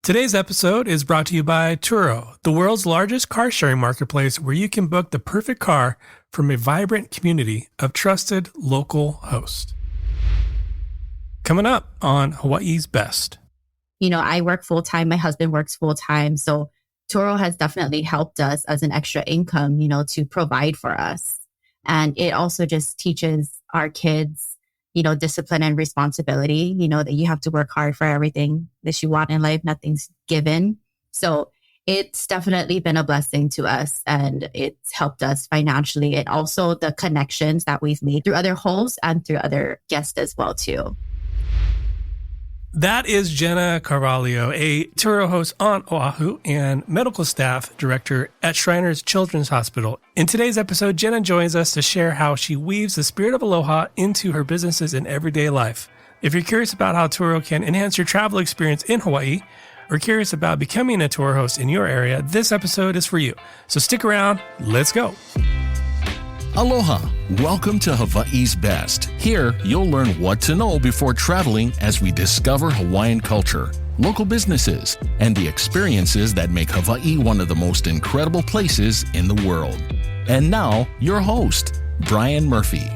Today's episode is brought to you by Turo, the world's largest car sharing marketplace where you can book the perfect car from a vibrant community of trusted local hosts. Coming up on Hawaii's Best. You know, I work full-time. My husband works full-time. So Turo has definitely helped us as an extra income, to provide for us. And it also just teaches our kids, discipline and responsibility, that you have to work hard for everything that you want in life. Nothing's given. So it's definitely been a blessing to us, and it's helped us financially, and also the connections that we've made through other hosts and through other guests as well, too. That is Jena Carvalho, a Turo host on Oahu and medical staff director at Shriners Children's Hospital. In today's episode, Jena joins us to share how she weaves the spirit of aloha into her businesses and everyday life. If you're curious about how Turo can enhance your travel experience in Hawaii, or curious about becoming a tour host in your area, this episode is for you. So stick around. Let's go. Aloha. Welcome to Hawaii's Best. Here, you'll learn what to know before traveling as we discover Hawaiian culture, local businesses, and the experiences that make Hawaii one of the most incredible places in the world. And now, your host, Bryan Murphy.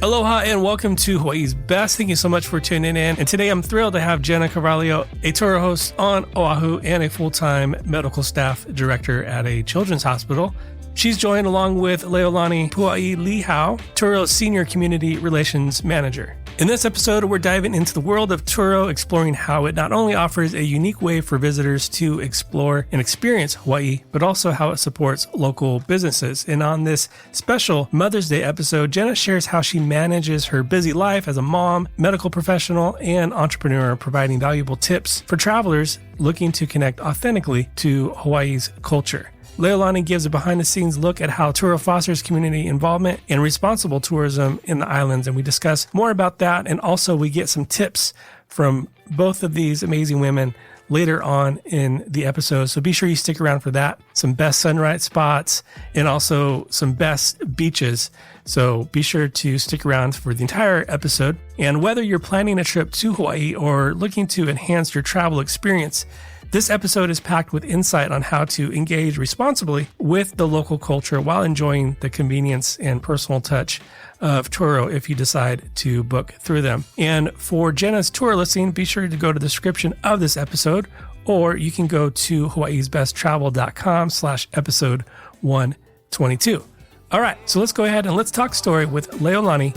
Aloha and welcome to Hawaii's Best. Thank you so much for tuning in. And today I'm thrilled to have Jena Carvalho, a Turo host on Oahu and a full-time medical staff director at a children's hospital. She's joined along with Leonani Puailihau, Turo's Senior Community Relations Manager. In this episode, we're diving into the world of Turo, exploring how it not only offers a unique way for visitors to explore and experience Hawaii, but also how it supports local businesses. And on this special Mother's Day episode, Jena shares how she manages her busy life as a mom, medical professional, and entrepreneur, providing valuable tips for travelers looking to connect authentically to Hawaii's culture. Leonani gives a behind-the-scenes look at how Turo fosters community involvement and responsible tourism in the islands, and we discuss more about that, and also we get some tips from both of these amazing women later on in the episode, so be sure you stick around for that. Some best sunrise spots and also some best beaches, so be sure to stick around for the entire episode. And whether you're planning a trip to Hawaii or looking to enhance your travel experience, this episode is packed with insight on how to engage responsibly with the local culture while enjoying the convenience and personal touch of Turo if you decide to book through them. And for Jena's tour listing, be sure to go to the description of this episode, or you can go to hawaiisbesttravel.com/episode 122. All right, so let's go ahead and let's talk story with Leonani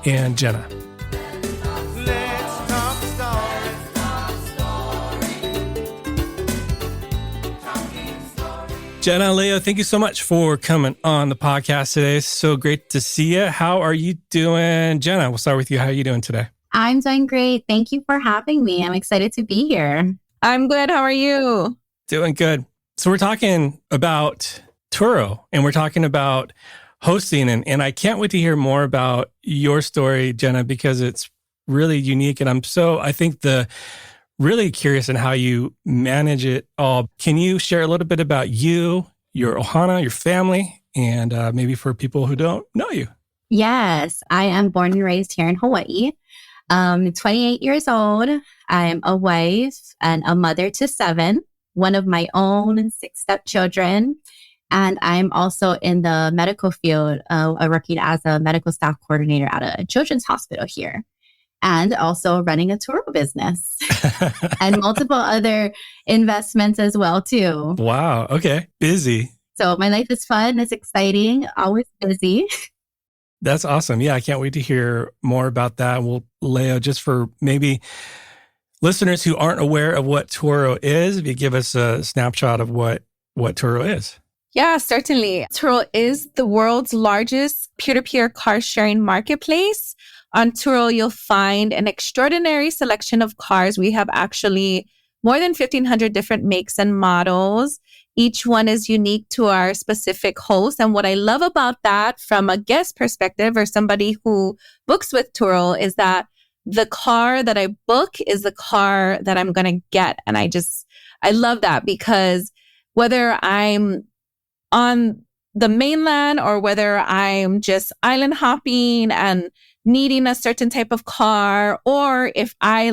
and Jena. Jena, Leo, thank you so much for coming on the podcast today. It's so great to see you. How are you doing? Jena, we'll start with you. How are you doing today? I'm doing great. Thank you for having me. I'm excited to be here. I'm good. How are you? Doing good. So we're talking about Turo, and we're talking about hosting, and I can't wait to hear more about your story, Jena, because it's really unique. And I think really curious in how you manage it all. Can you share a little bit about you, your ohana, your family, and maybe for people who don't know you? Yes, I am born and raised here in Hawaii. I'm 28 years old. I'm a wife and a mother to 7, one of my own 6 stepchildren. And I'm also in the medical field, working as a medical staff coordinator at a children's hospital here. And also running a Turo business and multiple other investments as well, too. Wow. Okay. Busy. So my life is fun. It's exciting. Always busy. That's awesome. Yeah. I can't wait to hear more about that. Well, Leo, just for maybe listeners who aren't aware of what Turo is, if you give us a snapshot of what Turo is. Yeah, certainly. Turo is the world's largest peer-to-peer car sharing marketplace. On Turo, you'll find an extraordinary selection of cars. We have actually more than 1,500 different makes and models. Each one is unique to our specific host. And what I love about that from a guest perspective or somebody who books with Turo is that the car that I book is the car that I'm going to get. And I love that, because whether I'm on the mainland or whether I'm just island hopping and needing a certain type of car, or if I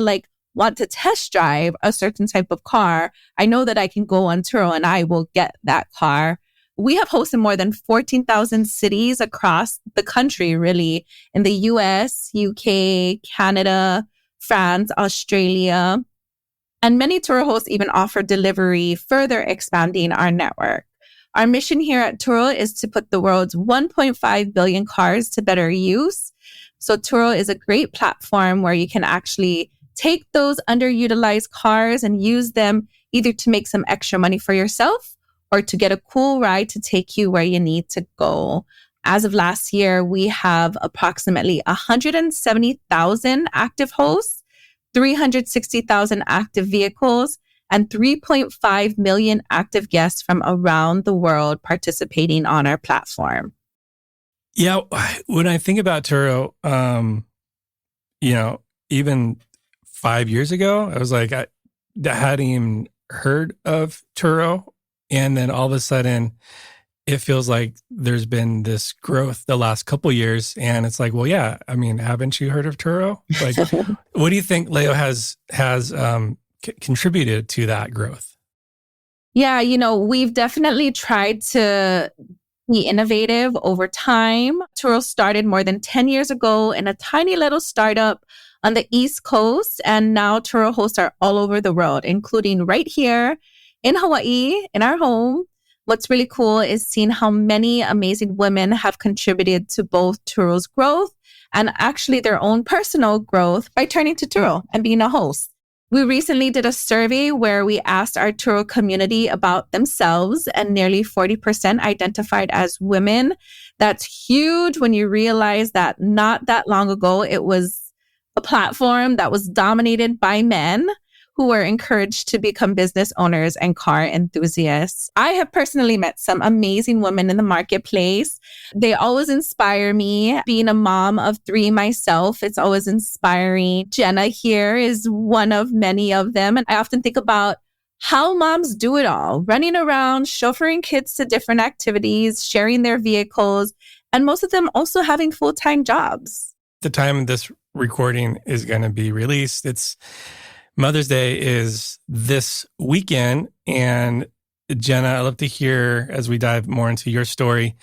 want to test drive a certain type of car, I know that I can go on Turo and I will get that car. We have hosts in more than 14,000 cities across the country, really, in the US, UK, Canada, France, Australia. And many Turo hosts even offer delivery, further expanding our network. Our mission here at Turo is to put the world's 1.5 billion cars to better use. So Turo is a great platform where you can actually take those underutilized cars and use them either to make some extra money for yourself or to get a cool ride to take you where you need to go. As of last year, we have approximately 170,000 active hosts, 360,000 active vehicles, and 3.5 million active guests from around the world participating on our platform. Yeah, when I think about Turo, even 5 years ago, I was like, I hadn't even heard of Turo. And then all of a sudden, it feels like there's been this growth the last couple of years. And it's like, well, yeah, I mean, haven't you heard of Turo? Like, what do you think Leo has contributed to that growth? Yeah, we've definitely tried to be innovative over time. Turo started more than 10 years ago in a tiny little startup on the East Coast. And now Turo hosts are all over the world, including right here in Hawaii, in our home. What's really cool is seeing how many amazing women have contributed to both Turo's growth and actually their own personal growth by turning to Turo and being a host. We recently did a survey where we asked our Turo community about themselves, and nearly 40% identified as women. That's huge when you realize that not that long ago, it was a platform that was dominated by men who were encouraged to become business owners and car enthusiasts. I have personally met some amazing women in the marketplace. They always inspire me. Being a mom of 3 myself, it's always inspiring. Jena here is one of many of them. And I often think about how moms do it all, running around, chauffeuring kids to different activities, sharing their vehicles, and most of them also having full-time jobs. The time this recording is going to be released, Mother's Day is this weekend. And Jena, I'd love to hear, as we dive more into your story,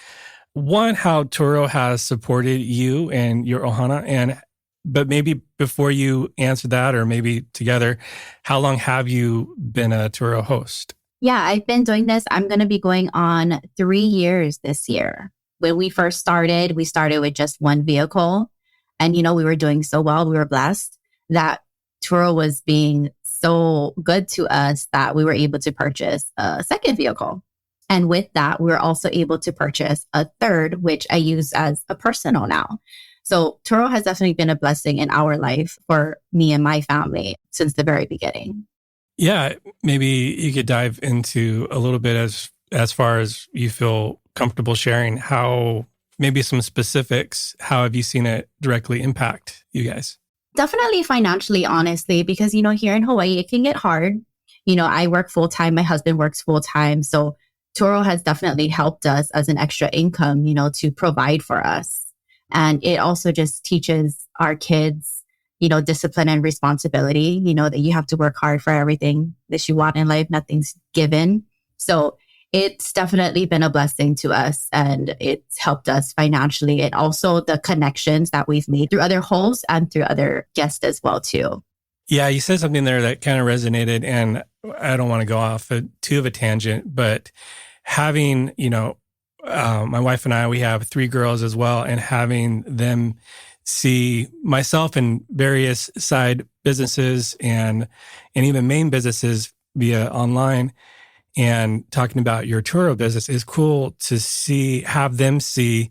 one, how Turo has supported you and your ohana. But maybe before you answer that, or maybe together, how long have you been a Turo host? Yeah, I've been doing this. I'm going to be going on 3 years this year. When we first started, we started with just one vehicle. And, we were doing so well. We were blessed that Turo was being so good to us that we were able to purchase a second vehicle. And with that, we were also able to purchase a third, which I use as a personal now. So Turo has definitely been a blessing in our life for me and my family since the very beginning. Yeah, maybe you could dive into a little bit as far as you feel comfortable sharing, how maybe some specifics, how have you seen it directly impact you guys? Definitely financially, honestly, because, here in Hawaii, it can get hard. I work full time. My husband works full time. So Turo has definitely helped us as an extra income, to provide for us. And it also just teaches our kids, discipline and responsibility, that you have to work hard for everything that you want in life. Nothing's given. So it's definitely been a blessing to us, and it's helped us financially, and also the connections that we've made through other hosts and through other guests as well, too. Yeah, you said something there that kind of resonated, and I don't want to go off too of a tangent, but having, my wife and I, we have 3 girls as well, and having them see myself in various side businesses and even main businesses via online, and talking about your Turo business is cool to have them see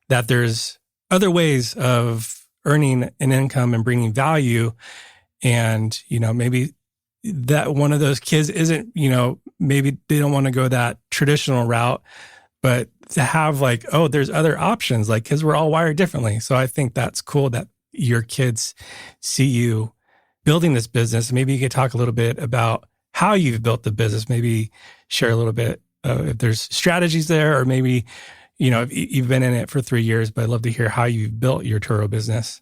that there's other ways of earning an income and bringing value. And, maybe that one of those kids isn't, maybe they don't want to go that traditional route, but to have there's other options, because we're all wired differently. So I think that's cool that your kids see you building this business. Maybe you could talk a little bit about how you've built the business, maybe share a little bit if there's strategies there, or maybe, if you've been in it for 3 years, but I'd love to hear how you've built your Turo business.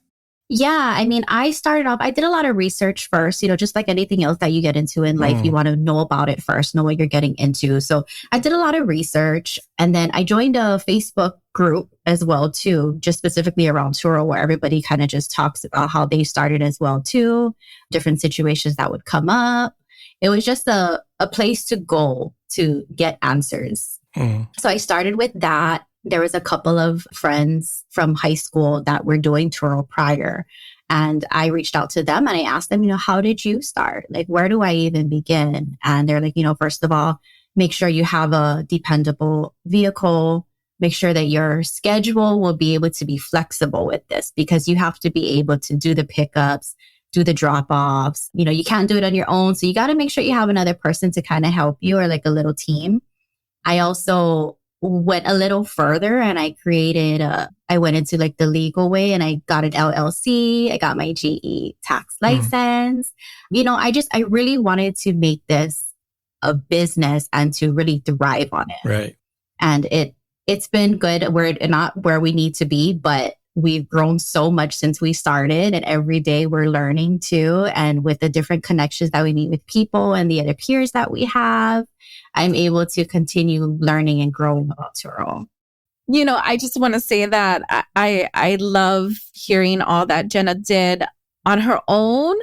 Yeah, I mean, I started off, I did a lot of research first, just like anything else that you get into in life, you want to know about it first, know what you're getting into. So I did a lot of research, and then I joined a Facebook group as well too, just specifically around Turo, where everybody kind of just talks about how they started as well too, different situations that would come up. It was just a place to go to get answers. So I started with that. There was a couple of friends from high school that were doing Turo prior. And I reached out to them and I asked them, how did you start? Like, where do I even begin? And they're like, first of all, make sure you have a dependable vehicle. Make sure that your schedule will be able to be flexible with this, because you have to be able to do the pickups, do the drop-offs. You can't do it on your own. So you got to make sure you have another person to kind of help you, or like a little team. I also went a little further and I went into like the legal way, and I got an LLC. I got my GE tax license. I really wanted to make this a business and to really thrive on it. Right. And it's been good. We're not where we need to be, but we've grown so much since we started, and every day we're learning too. And with the different connections that we meet with people and the other peers that we have, I'm able to continue learning and growing about Turo. I just want to say that I love hearing all that Jena did on her own.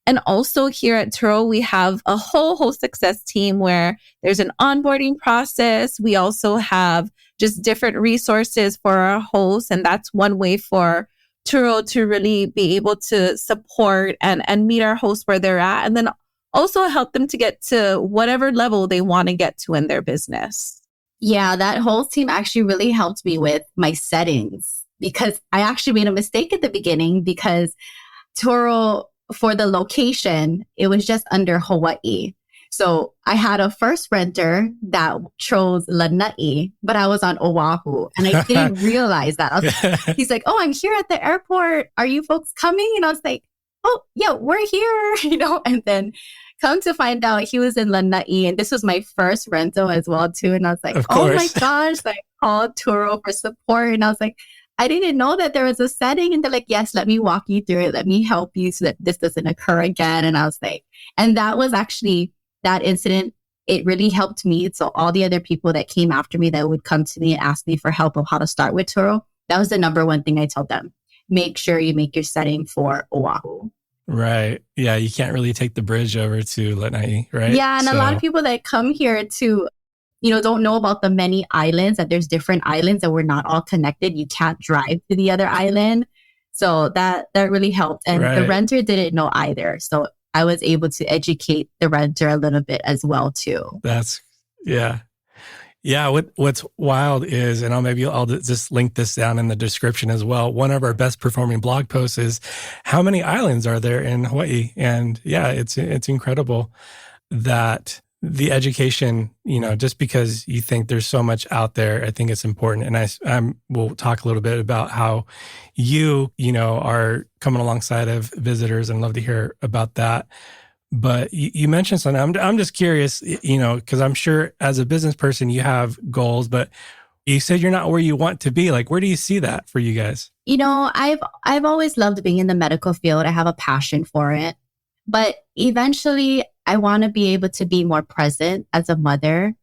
And also here at Turo, we have a whole success team where there's an onboarding process. We also have just different resources for our hosts. And that's one way for Turo to really be able to support and meet our hosts where they're at. And then also help them to get to whatever level they want to get to in their business. Yeah, that whole team actually really helped me with my settings, because I actually made a mistake at the beginning, because Turo, for the location, it was just under Hawaii. So I had a first renter that chose Leonani, but I was on Oahu, and I didn't realize that. He's like, "Oh, I'm here at the airport. Are you folks coming?" And I was like, "Oh, yeah, we're here," and then come to find out he was in Leonani, and this was my first rental as well too. And I was like, "Oh my gosh!" I called Turo for support, and I was like, "I didn't know that there was a setting." And they're like, "Yes, let me walk you through it. Let me help you so that this doesn't occur again." And I was like, and that was actually that incident. It really helped me. So all the other people that came after me that would come to me and ask me for help of how to start with Turo, that was the number one thing I told them: make sure you make your setting for Oahu. Right. Yeah. You can't really take the bridge over to Leonani, right? Yeah. And a lot of people that come here to, don't know about the many islands, that there's different islands that we're not all connected. You can't drive to the other island. So that really helped. And the renter didn't know either. So I was able to educate the renter a little bit as well too. Yeah. What's wild is, and I'll just link this down in the description as well. One of our best performing blog posts is how many islands are there in Hawaii? And yeah, it's incredible that the education, just because you think there's so much out there, I think it's important. And we'll talk a little bit about how you are coming alongside of visitors, and love to hear about that. But you mentioned something. I'm just curious, because I'm sure as a business person, you have goals, but you said you're not where you want to be. Like, where do you see that for you guys? I've always loved being in the medical field. I have a passion for it. But eventually, I want to be able to be more present as a mother.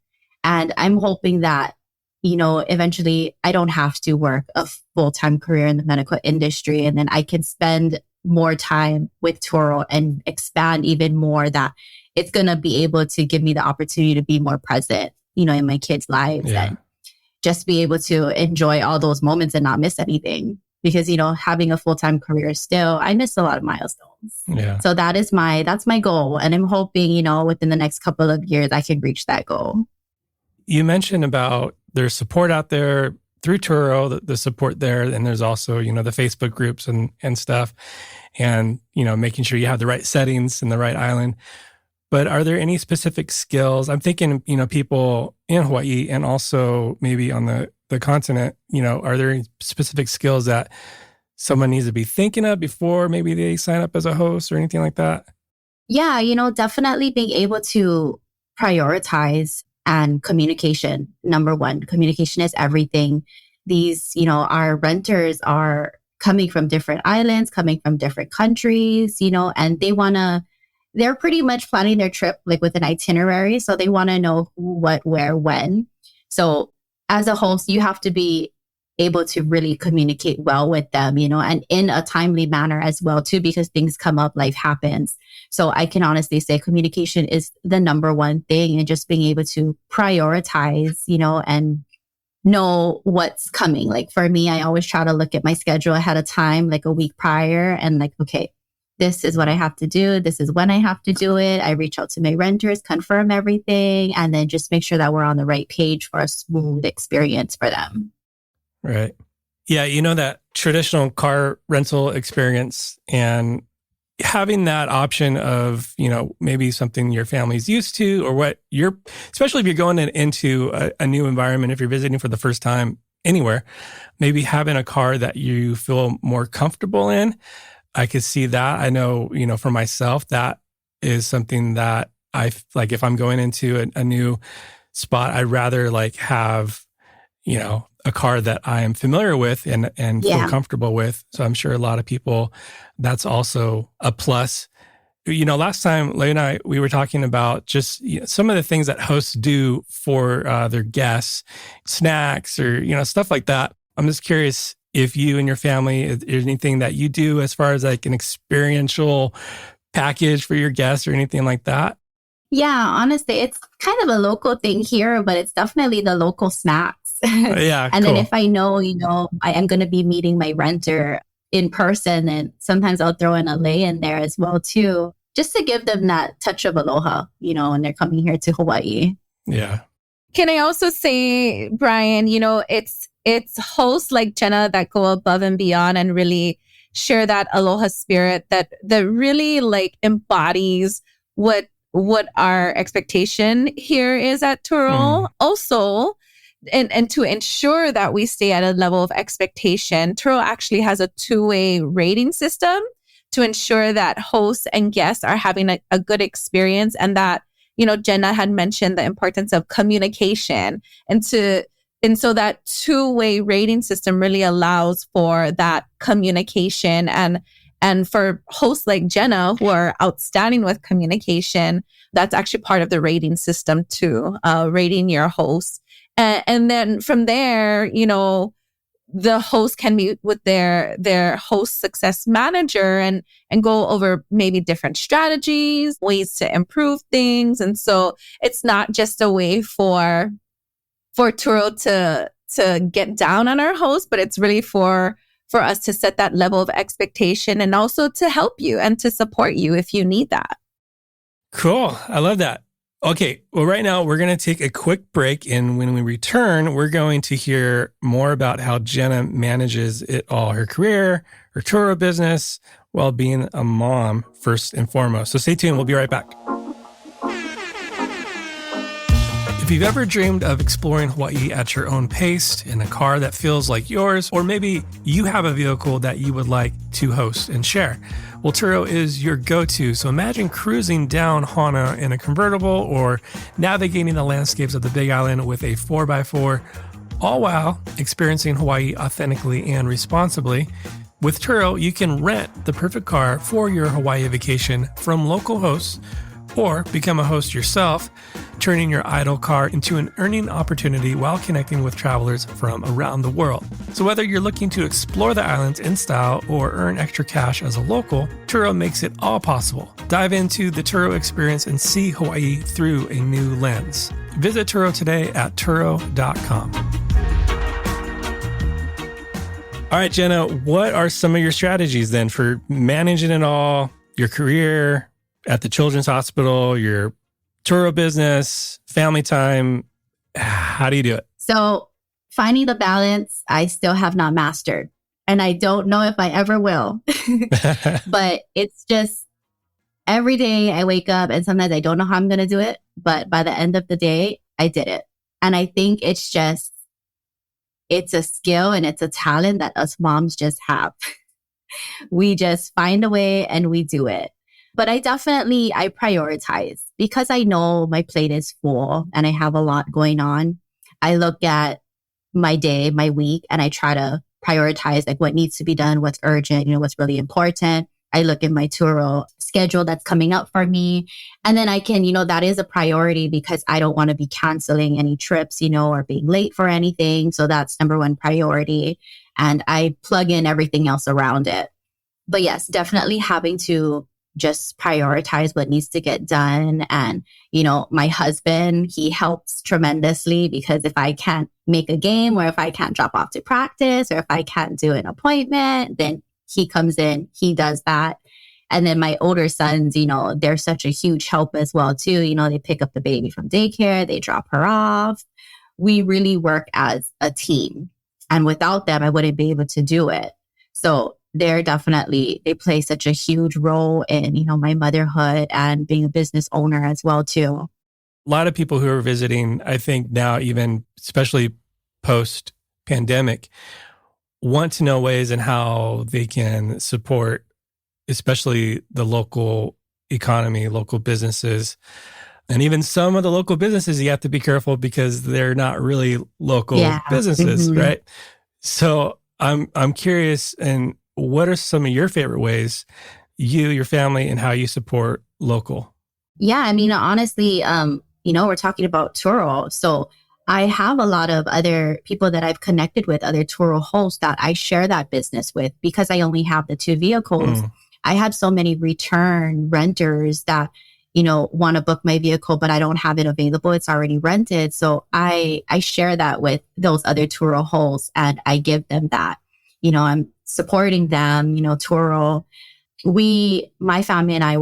And I'm hoping that, eventually I don't have to work a full-time career in the medical industry. And then I can spend more time with Turo and expand even more, that it's going to be able to give me the opportunity to be more present, in my kids' lives, and just be able to enjoy all those moments and not miss anything. Because, having a full-time career still, I miss a lot of milestones. Yeah. So that's my goal. And I'm hoping, within the next couple of years, I can reach that goal. You mentioned about there's support out there through Turo, the support there. And there's also, the Facebook groups and stuff, and, making sure you have the right settings and the right island. But are there any specific skills? I'm thinking, people in Hawaii and also maybe on the continent, are there any specific skills that someone needs to be thinking of before maybe they sign up as a host or anything like that? Yeah, definitely being able to prioritize, and communication. Number one, communication is everything. These, our renters are coming from different islands, coming from different countries, and they're pretty much planning their trip like with an itinerary. So they want to know who, what, where, when. So as a host, you have to be able to really communicate well with them, and in a timely manner as well, too, because things come up, life happens. So I can honestly say communication is the number one thing, and just being able to prioritize, and know what's coming. Like for me, I always try to look at my schedule ahead of time, like a week prior, and like, okay, this is what I have to do. This is when I have to do it. I reach out to my renters, confirm everything, and then just make sure that we're on the right page for a smooth experience for them. Right. Yeah. That traditional car rental experience and having that option of, maybe something your family's used to or especially if you're going into a new environment, if you're visiting for the first time anywhere, maybe having a car that you feel more comfortable in. I could see that. I know, for myself, that is something that I like. If I'm going into a new spot, I'd rather like have, a car that I am familiar with and feel comfortable with. So I'm sure a lot of people, that's also a plus. Last time, Leigh and I, we were talking about just some of the things that hosts do for their guests, snacks or, stuff like that. I'm just curious if you and your family, is there anything that you do as far as like an experiential package for your guests or anything like that? Yeah, honestly, it's kind of a local thing here, but it's definitely the local snacks. Yeah. And cool. then if I know, I am going to be meeting my renter in person, and sometimes I'll throw in a lei in there as well, too, just to give them that touch of aloha, when they're coming here to Hawaii. Yeah. Can I also say, Bryan, it's hosts like Jena that go above and beyond and really share that aloha spirit that really like embodies what our expectation here is at Turo. Also, and to ensure that we stay at a level of expectation, Turo actually has a two-way rating system to ensure that hosts and guests are having a good experience, and that, Jena had mentioned the importance of communication. And so that two-way rating system really allows for that communication, and for hosts like Jena who are outstanding with communication, that's actually part of the rating system too, rating your host. And then from there, the host can meet with their host success manager and go over maybe different strategies, ways to improve things. And so it's not just a way for Turo to get down on our host, but it's really for us to set that level of expectation and also to help you and to support you if you need that. Cool. I love that. Okay. Well, right now we're going to take a quick break. And when we return, we're going to hear more about how Jena manages it all, her career, her Turo business, while being a mom first and foremost. So stay tuned. We'll be right back. If you've ever dreamed of exploring Hawaii at your own pace in a car that feels like yours, or maybe you have a vehicle that you would like to host and share, well, Turo is your go-to. So imagine cruising down Hana in a convertible or navigating the landscapes of the Big Island with a 4x4, all while experiencing Hawaii authentically and responsibly. With Turo, you can rent the perfect car for your Hawaii vacation from local hosts, or become a host yourself, turning your idle car into an earning opportunity while connecting with travelers from around the world. So whether you're looking to explore the islands in style or earn extra cash as a local, Turo makes it all possible. Dive into the Turo experience and see Hawaii through a new lens. Visit Turo today at Turo.com. All right, Jena, what are some of your strategies then for managing it all, your career at the Children's Hospital, your Turo business, family time? How do you do it? So finding the balance, I still have not mastered. And I don't know if I ever will. But it's just every day I wake up and sometimes I don't know how I'm going to do it. But by the end of the day, I did it. And I think it's a skill and it's a talent that us moms just have. We just find a way and we do it. But I prioritize because I know my plate is full and I have a lot going on. I look at my day, my week, and I try to prioritize like what needs to be done, what's urgent, what's really important. I look at my Turo schedule that's coming up for me. And then I can, that is a priority because I don't want to be canceling any trips, or being late for anything. So that's number one priority. And I plug in everything else around it. But yes, definitely having to just prioritize what needs to get done. And, my husband, he helps tremendously because if I can't make a game or if I can't drop off to practice or if I can't do an appointment, then he comes in, he does that. And then my older sons, they're such a huge help as well, too. They pick up the baby from daycare, they drop her off. We really work as a team. And without them, I wouldn't be able to do it. So they play such a huge role in, my motherhood and being a business owner as well, too. A lot of people who are visiting, I think now, even especially post-pandemic, want to know ways and how they can support, especially the local economy, local businesses. And even some of the local businesses, you have to be careful because they're not really local businesses, right? So I'm curious, and what are some of your favorite ways your family, and how you support local? Yeah, honestly, we're talking about Turo. So I have a lot of other people that I've connected with, other Turo hosts that I share that business with because I only have the 2 vehicles. I have so many return renters that, want to book my vehicle, but I don't have it available. It's already rented. So I share that with those other Turo hosts and I give them that. I'm supporting them, Turo. My family and I,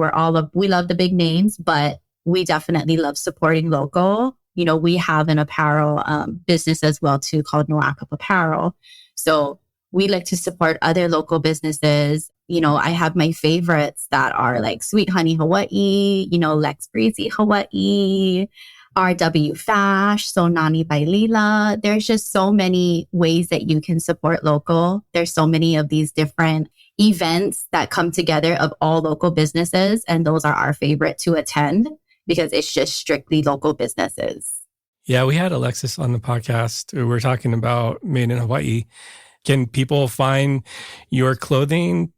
we love the big names, but we definitely love supporting local. We have an apparel business as well too called Noaka Apparel. So we like to support other local businesses. I have my favorites that are like Sweet Honey Hawaii, Lex Breezy Hawaii, RW Fash, So Nani by Lila. There's just so many ways that you can support local. There's so many of these different events that come together of all local businesses. And those are our favorite to attend, because it's just strictly local businesses. Yeah, we had Alexis on the podcast. We were talking about Made in Hawaii. Can people find your clothing,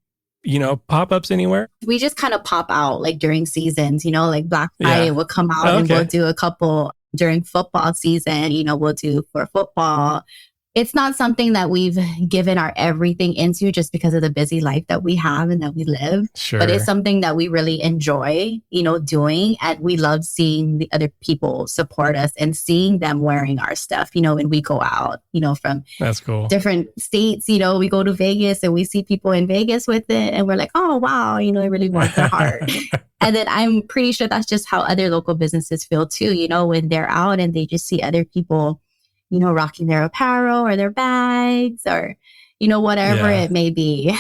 pop-ups anywhere? We just kind of pop out like during seasons, like Black Friday will come out and we'll do a couple during football season, we'll do for football. It's not something that we've given our everything into just because of the busy life that we have and that we live. Sure. But it's something that we really enjoy, doing. And we love seeing the other people support us and seeing them wearing our stuff, when we go out, from That's cool. different states. We go to Vegas and we see people in Vegas with it. And we're like, oh, wow, it really warms our heart. And then I'm pretty sure that's just how other local businesses feel too, when they're out and they just see other people rocking their apparel or their bags or, whatever it may be.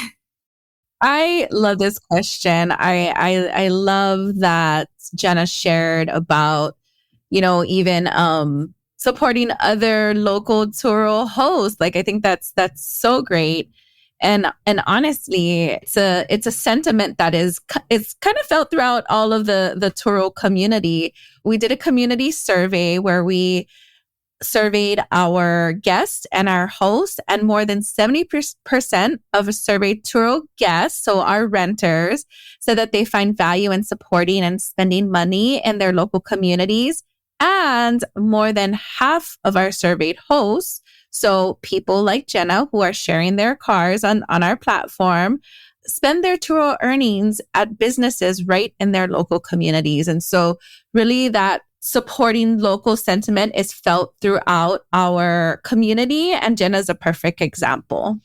I love this question. I love that Jena shared about, even supporting other local Turo hosts. Like, I think that's so great. And honestly, it's a sentiment that it's kind of felt throughout all of the Turo community. We did a community survey where we surveyed our guests and our hosts, and more than 70% of surveyed Turo guests, so our renters, said that they find value in supporting and spending money in their local communities. And more than half of our surveyed hosts, so people like Jena who are sharing their cars on our platform, spend their Turo earnings at businesses right in their local communities. And so really that supporting local sentiment is felt throughout our community, and Jena's a perfect example.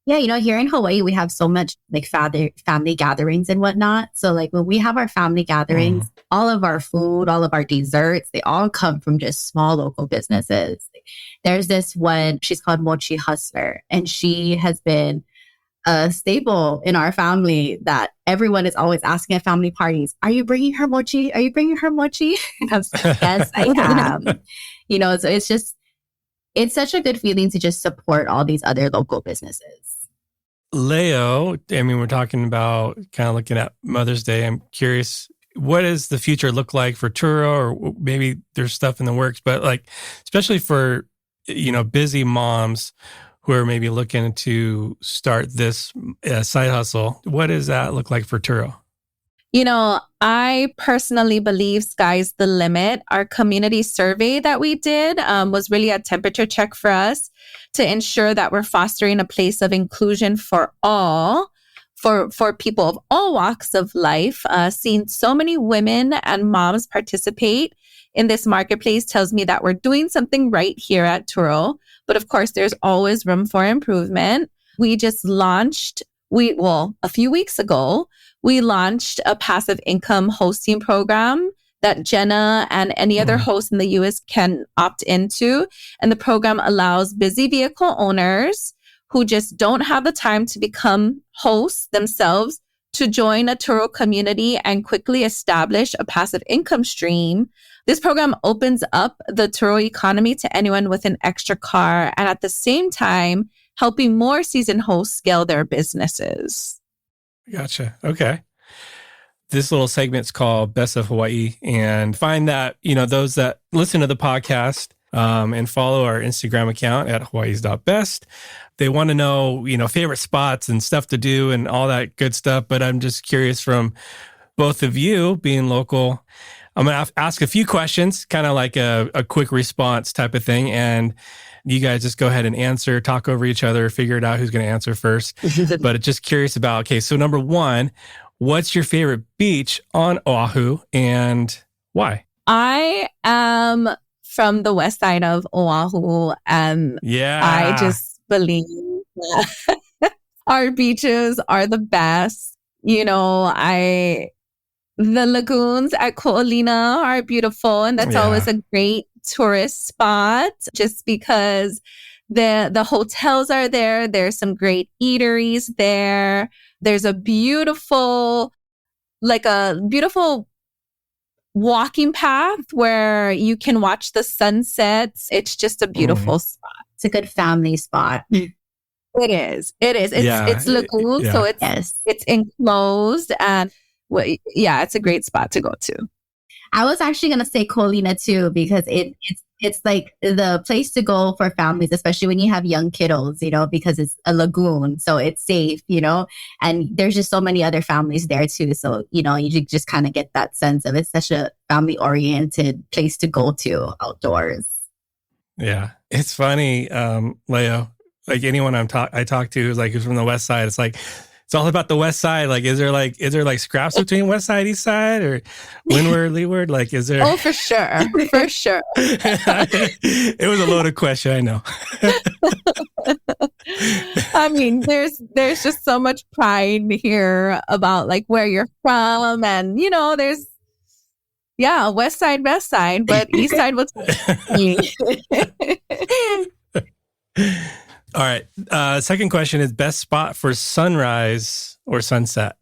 Yeah, here in Hawaii, we have so much like family gatherings and whatnot. So like when we have our family gatherings, all of our food, all of our desserts, they all come from just small local businesses. There's this one, she's called Mochi Hustler, and she has been a staple in our family that everyone is always asking at family parties, are you bringing her mochi? Are you bringing her mochi? And I was like, yes, I am. So it's such a good feeling to just support all these other local businesses. Leo, we're talking about kind of looking at Mother's Day. I'm curious, what does the future look like for Turo? Or maybe there's stuff in the works, but like, especially for, busy moms, who are maybe looking to start this side hustle, what does that look like for Turo? I personally believe sky's the limit. Our community survey that we did was really a temperature check for us to ensure that we're fostering a place of inclusion for all, for people of all walks of life. Seeing so many women and moms participate in this marketplace tells me that we're doing something right here at Turo. But of course, there's always room for improvement. We just launched, a few weeks ago, we launched a passive income hosting program that Jena and any other host in the US can opt into. And the program allows busy vehicle owners who just don't have the time to become hosts themselves to join a Turo community and quickly establish a passive income stream. This program opens up the Turo economy to anyone with an extra car, and at the same time, helping more seasoned hosts scale their businesses. Gotcha. Okay. This little segment's called Best of Hawaii, and find that, those that listen to the podcast and follow our Instagram account at hawaiis.best, they want to know, favorite spots and stuff to do and all that good stuff. But I'm just curious from both of you being local, I'm going to ask a few questions, kind of like a quick response type of thing. And you guys just go ahead and answer, talk over each other, figure it out who's going to answer first. But just curious about, okay, so number one, what's your favorite beach on Oahu and why? I am from the west side of Oahu, and I just believe that our beaches are the best. The lagoons at Ko'olina are beautiful, and that's always a great tourist spot just because the hotels are there. There's some great eateries there. There's a beautiful walking path where you can watch the sunsets. It's just a beautiful spot. It's a good family spot. It is. It's lagoon, so it's enclosed, and it's a great spot to go to. I was actually going to say Ko'olina too, because it's like the place to go for families, especially when you have young kiddos, because it's a lagoon. So it's safe, and there's just so many other families there too. So, you just kind of get that sense of it's such a family oriented place to go to outdoors. Yeah. It's funny, Leo, like anyone I talk to who's from the west side, it's all about the west side. Like, is there scraps between west side, east side, or windward, leeward? Like, is there? Oh, for sure. For sure. It was a loaded question, I know. I mean, there's just so much pride here about where you're from. And, there's, west side, best side, but east side was All right. Second question is best spot for sunrise or sunset.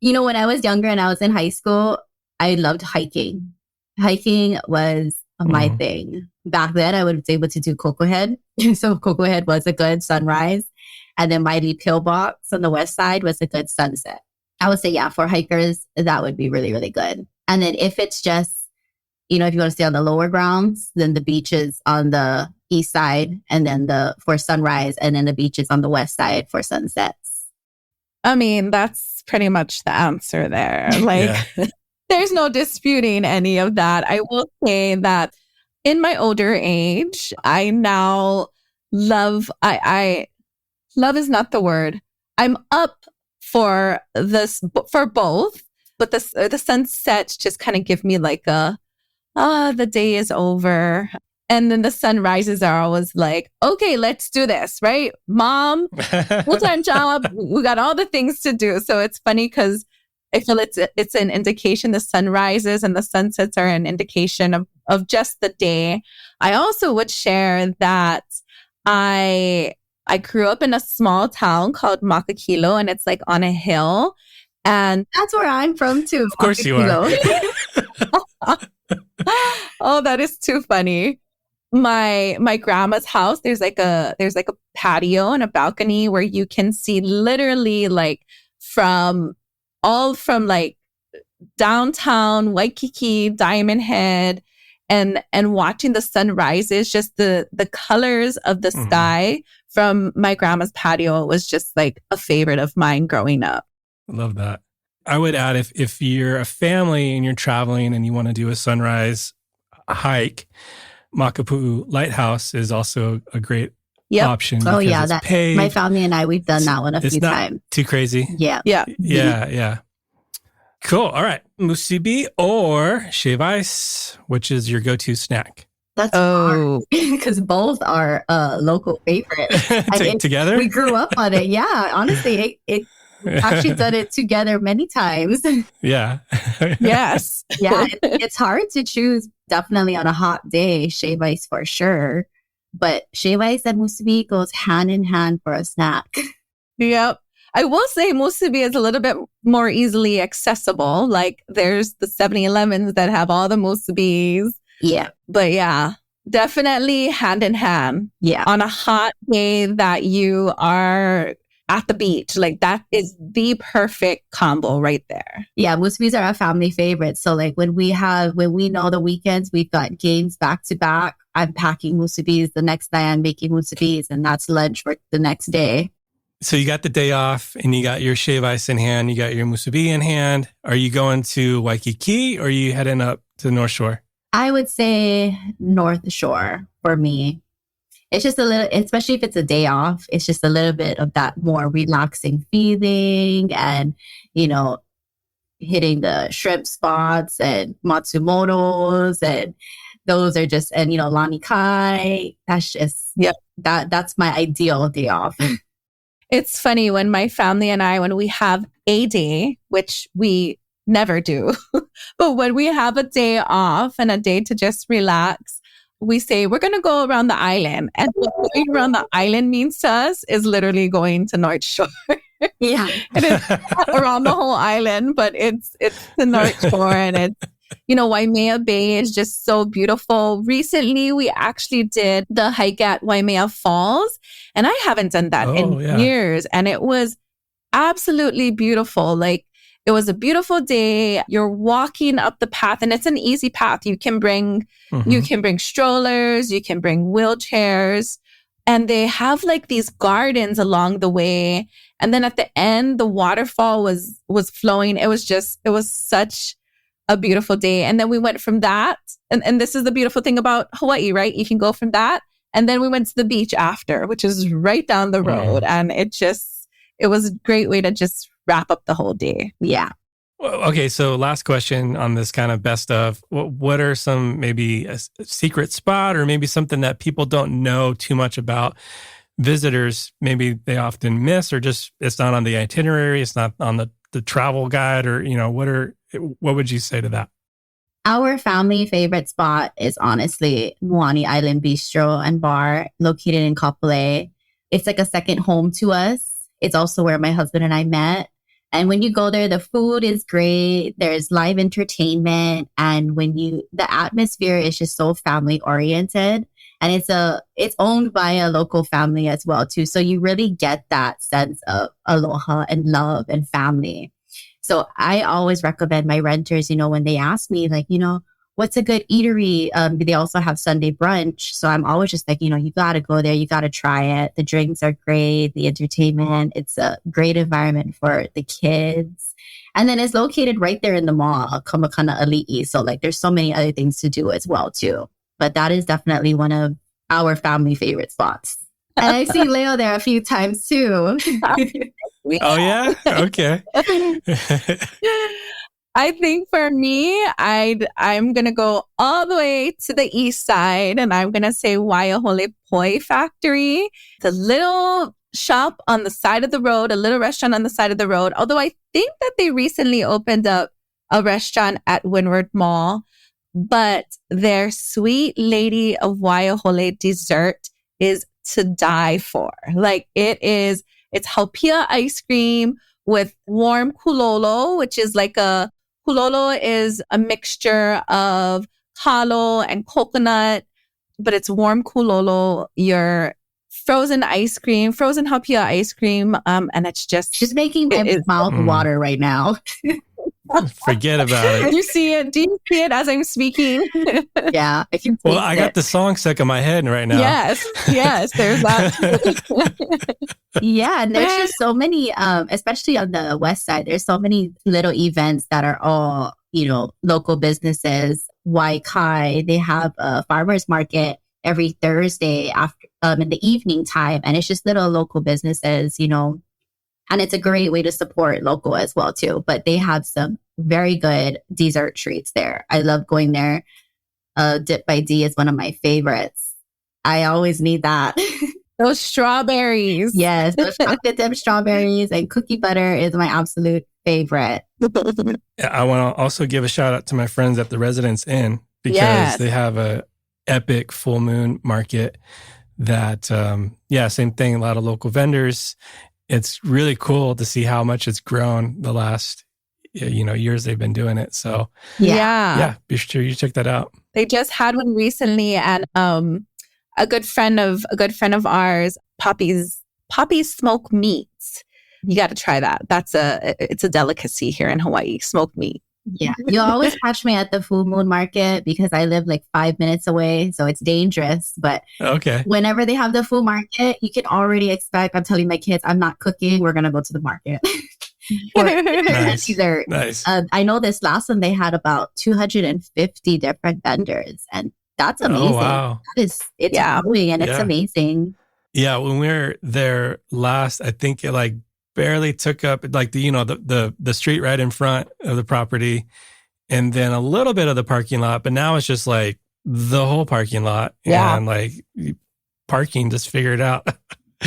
When I was younger and I was in high school, I loved hiking. Hiking was my thing. Back then, I was able to do Cocoa Head. So Cocoa Head was a good sunrise. And then Miley Pillbox on the west side was a good sunset. I would say, for hikers, that would be really, really good. And then if it's just, if you want to stay on the lower grounds, then the beaches on the east side, and then for sunrise, and then the beaches on the west side for sunsets. I mean, that's pretty much the answer there. There's no disputing any of that. I will say that in my older age, I now love, love is not the word. I'm up for both, but the sunsets just kind of give me the day is over. And then the sunrises are always okay, let's do this, right? Mom, full-time job, we got all the things to do. So it's funny because I feel it's an indication, the sunrises and the sunsets are an indication of just the day. I also would share that I grew up in a small town called Makakilo, and it's on a hill. And that's where I'm from too. Of course you are. Oh, that is too funny. My grandma's house, there's a patio and a balcony where you can see literally from downtown Waikiki, Diamond Head, and watching the sunrises, just the colors of the sky from my grandma's patio. It was just like a favorite of mine growing up. I love that. I would add if you're a family and you're traveling and you want to do a sunrise hike, Makapu'u Lighthouse is also a great option. Oh yeah, it's paved. My family and I, we've done that one a few times. Too crazy. Yeah. Cool. All right. Musubi or shave ice, which is your go-to snack? That's hard because both are local favorite. Together? We grew up on it. Yeah. Honestly, we've actually done it together many times. Yeah. Yes. Yeah. It's hard to choose. Definitely on a hot day, shave ice for sure. But shave ice and musubi goes hand in hand for a snack. Yep. I will say musubi is a little bit more easily accessible. Like there's the 7-Elevens that have all the musubis. Yeah. But yeah, definitely hand in hand. Yeah. On a hot day that you are at the beach, like that is the perfect combo right there. Yeah, musubis are our family favorite. So like when we know the weekends, we've got games back to back. I'm packing musubis. The next day I'm making musubis, and that's lunch for the next day. So you got the day off and you got your shave ice in hand, you got your musubi in hand. Are you going to Waikiki or are you heading up to the North Shore? I would say North Shore for me. It's just a little, especially if it's a day off, it's just a little bit of that more relaxing feeling and, hitting the shrimp spots and Matsumoto's and those are just, and, Lani Kai. That's just, that's my ideal day off. It's funny when my family and I, when we have a day, which we never do, but when we have a day off and a day to just relax, we say, we're going to go around the island. And what going around the island means to us is literally going to North Shore. Yeah. And it's not around the whole island, but it's the North Shore and it's, Waimea Bay is just so beautiful. Recently, we actually did the hike at Waimea Falls, and I haven't done that in years. And it was absolutely beautiful. Like, it was a beautiful day. You're walking up the path, and it's an easy path. You can bring strollers, you can bring wheelchairs, and they have like these gardens along the way. And then at the end, the waterfall was flowing. It was such a beautiful day. And then we went from that. And this is the beautiful thing about Hawaii, right? You can go from that. And then we went to the beach after, which is right down the road. And it was a great way to just wrap up the whole day. Yeah. Well, okay. So last question on this kind of best of, what are some, maybe a secret spot or maybe something that people don't know too much about visitors? Maybe they often miss or just it's not on the itinerary. It's not on the travel guide or, what would you say to that? Our family favorite spot is honestly Moani Island Bistro and Bar located in Kapolei. It's like a second home to us. It's also where my husband and I met. And when you go there, the food is great. There's live entertainment. And the atmosphere is just so family oriented. And it's owned by a local family as well, too. So you really get that sense of aloha and love and family. So I always recommend my renters, when they ask me, like, what's a good eatery? They also have Sunday brunch. So I'm always just like, you got to go there. You got to try it. The drinks are great. The entertainment. It's a great environment for the kids. And then it's located right there in the mall, Kamakana Ali'i. So like there's so many other things to do as well, too. But that is definitely one of our family favorite spots. And I've seen Leo there a few times, too. Oh, yeah? Okay. I think for me, I'm going to go all the way to the east side and I'm going to say Waiahole Poi Factory. It's a little shop on the side of the road, a little restaurant on the side of the road. Although I think that they recently opened up a restaurant at Windward Mall, but their Sweet Lady of Waiahole dessert is to die for. Like it's haupia ice cream with warm kulolo, which is like kulolo is a mixture of kalo and coconut, but it's warm kulolo, your frozen ice cream, frozen haupia ice cream. And it's just making my mouth water right now. Forget about it. Do you see it? Do you see it as I'm speaking? Yeah. I can Well, I got the song stuck in my head right now. Yes, there's that. Yeah, and there's just so many, especially on the west side, there's so many little events that are all, local businesses. Waikai, they have a farmer's market every Thursday after in the evening time. And it's just little local businesses, and it's a great way to support local as well, too. But they have some very good dessert treats there. I love going there. Dip by D is one of my favorites. I always need that. Those strawberries. Yes, those chocolate dip strawberries and cookie butter is my absolute favorite. I want to also give a shout out to my friends at the Residence Inn because they have a epic full moon market that, same thing. A lot of local vendors. It's really cool to see how much it's grown the last, years they've been doing it. So yeah, be sure you check that out. They just had one recently, and a good friend of ours, Poppy's smoked meats. You got to try that. It's a delicacy here in Hawaii, smoked meat. Yeah. You'll always catch me at the full moon market because I live like 5 minutes away. So it's dangerous. But whenever they have the full market, you can already expect, I'm telling my kids, I'm not cooking. We're going to go to the market. Nice. I know this last one, they had about 250 different vendors. And that's amazing. Oh, wow. It's growing and it's amazing. Yeah. When we were there last, I think it barely took up the street right in front of the property and then a little bit of the parking lot, but now it's just like the whole parking lot and parking just figured out.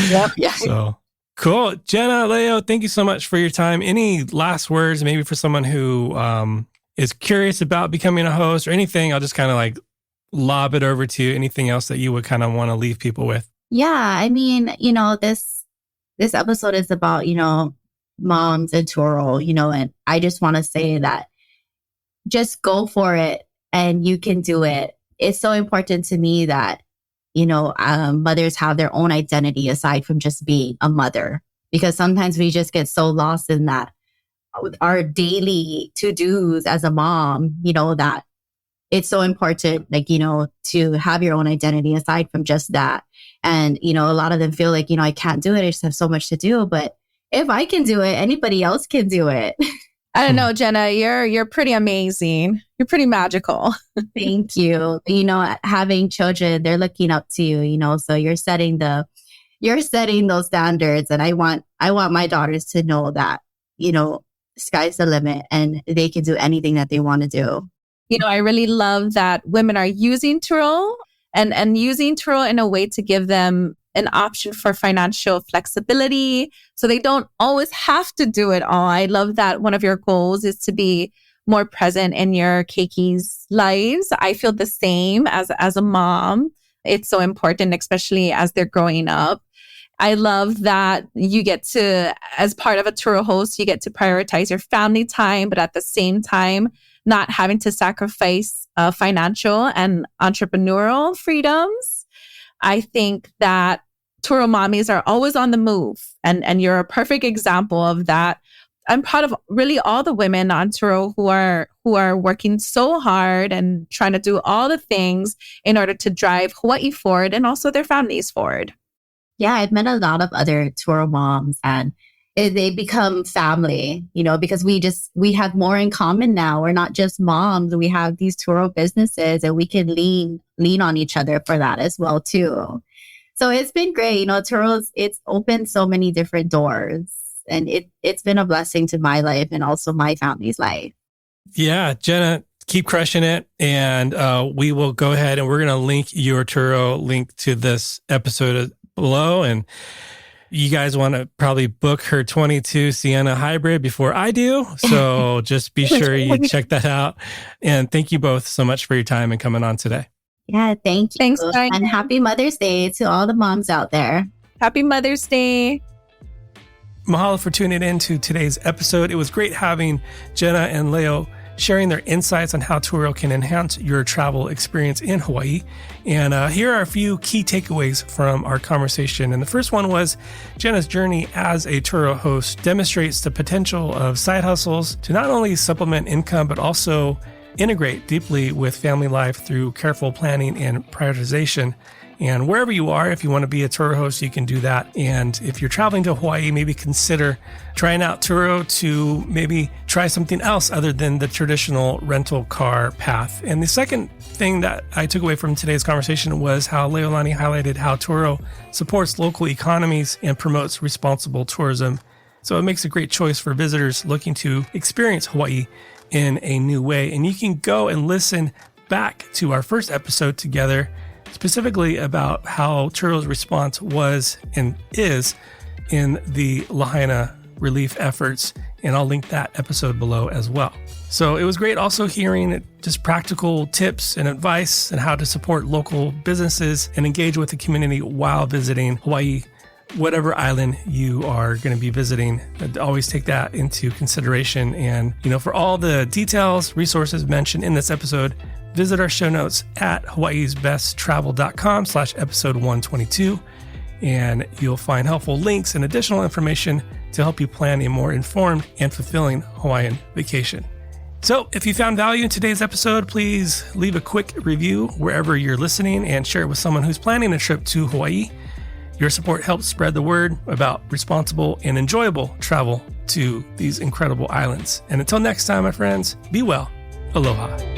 Yep. Yeah. So cool. Jena, Leo, thank you so much for your time. Any last words maybe for someone who is curious about becoming a host or anything? I'll just kind of lob it over to you. Anything else that you would kind of want to leave people with? Yeah. I mean, this episode is about, moms and Turo, and I just want to say that just go for it and you can do it. It's so important to me that, mothers have their own identity aside from just being a mother, because sometimes we just get so lost in that our daily to-dos as a mom, that it's so important, to have your own identity aside from just that. And, a lot of them feel like, I can't do it. I just have so much to do. But if I can do it, anybody else can do it. I don't know, Jena, you're pretty amazing. You're pretty magical. Thank you. Having children, they're looking up to you, so you're setting those standards. And I want my daughters to know that, sky's the limit and they can do anything that they want to do. I really love that women are using Turo and using Turo in a way to give them an option for financial flexibility so they don't always have to do it all. I love that one of your goals is to be more present in your keikis' lives. I feel the same as a mom. It's so important, especially as they're growing up. I love that you get to, as part of a Turo host, you get to prioritize your family time, but at the same time, not having to sacrifice financial and entrepreneurial freedoms. I think that Turo mommies are always on the move, and you're a perfect example of that. I'm proud of really all the women on Turo who are working so hard and trying to do all the things in order to drive Hawaii forward and also their families forward. Yeah, I've met a lot of other Turo moms and they become family, because we have more in common now. We're not just moms. We have these Turo businesses and we can lean on each other for that as well, too. So it's been great. Turo's, it's opened so many different doors and it's been a blessing to my life and also my family's life. Yeah, Jena, keep crushing it. And we will go ahead and we're going to link your Turo link to this episode below. And you guys want to probably book her 22 Sienna hybrid before I do. So just be sure you check that out. And thank you both so much for your time and coming on today. Yeah, thank you. Thanks, Bryan. And happy Mother's Day to all the moms out there. Happy Mother's Day. Mahalo for tuning in to today's episode. It was great having Jena and Leo sharing their insights on how Turo can enhance your travel experience in Hawaii. And here are a few key takeaways from our conversation. And the first one was Jena's journey as a Turo host demonstrates the potential of side hustles to not only supplement income, but also integrate deeply with family life through careful planning and prioritization. And wherever you are, if you want to be a Turo host, you can do that. And if you're traveling to Hawaii, maybe consider trying out Turo to maybe try something else other than the traditional rental car path. And the second thing that I took away from today's conversation was how Leonani highlighted how Turo supports local economies and promotes responsible tourism. So it makes a great choice for visitors looking to experience Hawaii in a new way. And you can go and listen back to our first episode together, specifically about how Turo's response was and is in the Lahaina relief efforts. And I'll link that episode below as well. So it was great also hearing just practical tips and advice on how to support local businesses and engage with the community while visiting Hawaii, whatever island you are going to be visiting. Always take that into consideration. And, for all the details, resources mentioned in this episode, visit our show notes at hawaiisbesttravel.com/episode 122, and you'll find helpful links and additional information to help you plan a more informed and fulfilling Hawaiian vacation. So if you found value in today's episode, please leave a quick review wherever you're listening and share it with someone who's planning a trip to Hawaii. Your support helps spread the word about responsible and enjoyable travel to these incredible islands. And until next time, my friends, be well. Aloha.